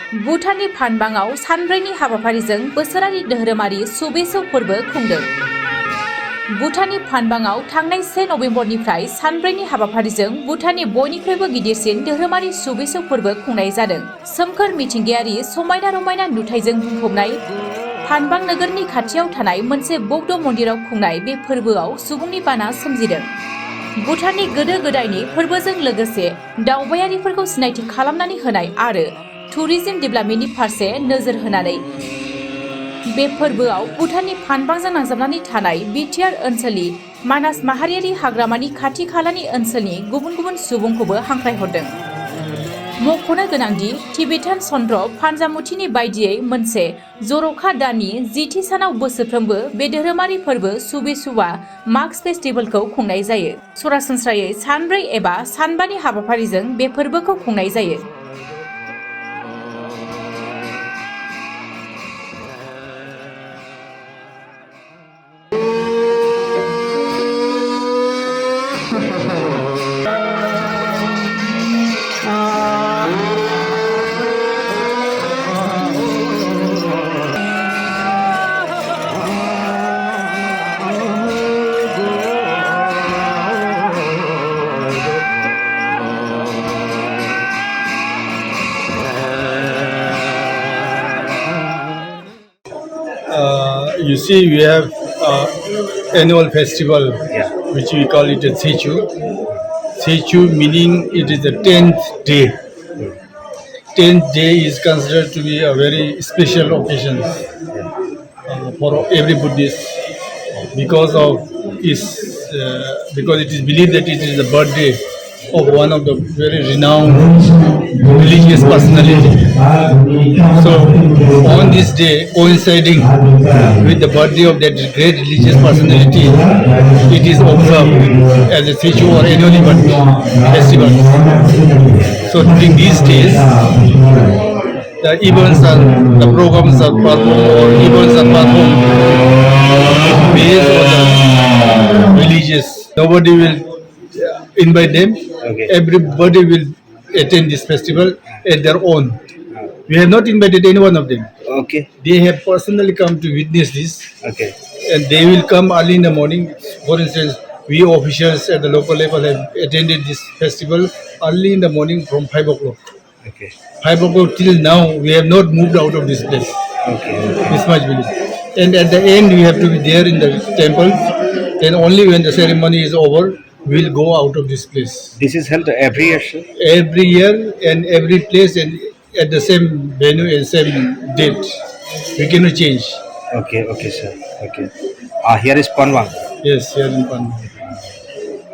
भुटाननि फानबाङाव सानब्रैनि हाबाफारिजों बोसोरारि धोरोमारि सुबेसौ फोरबो खुंदों। भुटाननि फानबाङाव थांनाय 1 नबेम्बरनिफ्राय सानब्रैनि हाबाफारिजों भुटाननि बयनिख्रुइबो गिदिरसिन धोरोमारि सुबेसौ फोरबो खुंनाय जादों। सोमखोर मिथिंगायारि समायना रमायना नुथायजों बुंफबनाय फानबां नोगोरनि खाथियाव थानाय मोनसे बौद्ध मन्दिराव खुंनाय बे फोरबोआव सुबुंनि बाना सोमजिदों। भुटाननि गोदो गोदायनि फोरबोजों लोगोसे दावबायारिफोरखौ सिनायथि खालामनानै होनाय आरो टुरिज्म डेभेलपमेन्टनि फारसे नोजोर होनानै बे फोरबोआव भुटाननि फानबांजों नांजाबनानै थानाय बिटिआर ओनसोलनि मानास माहारियारि हाग्रामानि खाथि खालानि ओनसोलनि गुबुन गुबुन सुबुंखौबो हांख्रायहरदों। मख'नो गोनांदि टिबेटान चन्द्र फानजामुथिनि बायदियै मोनसे जर'खा दाननि 10थि सानाव बोसोरफ्रोमबो बे धोरोमारि फोरबो सुबेसुआ माघ फेस्टिभेलखौ खुंनाय जायो। सरासनस्रायै सानब्रै एबा सानबानि हाबाफारिजों बे फोरबोखौ खुंनाय जायो। You see, we have annual festival, which we call it a Sechu. Sechu meaning it is the 10th day. 10th day is considered to be a very special occasion for every Buddhist because it is believed that it is the birthday of one of the very renowned religious personality. So on this day, coinciding with the birthday of that great religious personality, it is observed as a Sechu or annually festival. So during these days, the programs are performed or events are performed based on the religious. Nobody will invite them. Okay. Everybody will attend this festival at their own. We have not invited any one of them. Okay. They have personally come to witness this. Okay. And they will come early in the morning. For instance, we officials at the local level have attended this festival early in the morning from 5 o'clock. Okay. 5 o'clock till now, we have not moved out of this place. Okay. This much belief. And at the end, we have to be there in the temple. Then only when the ceremony is over, we'll go out of this place. This is held every year, sir? Every year and every place and at the same venue and same date. We cannot change. Okay, okay, sir. Okay. Here is Panwang. Yes, here in Panwang.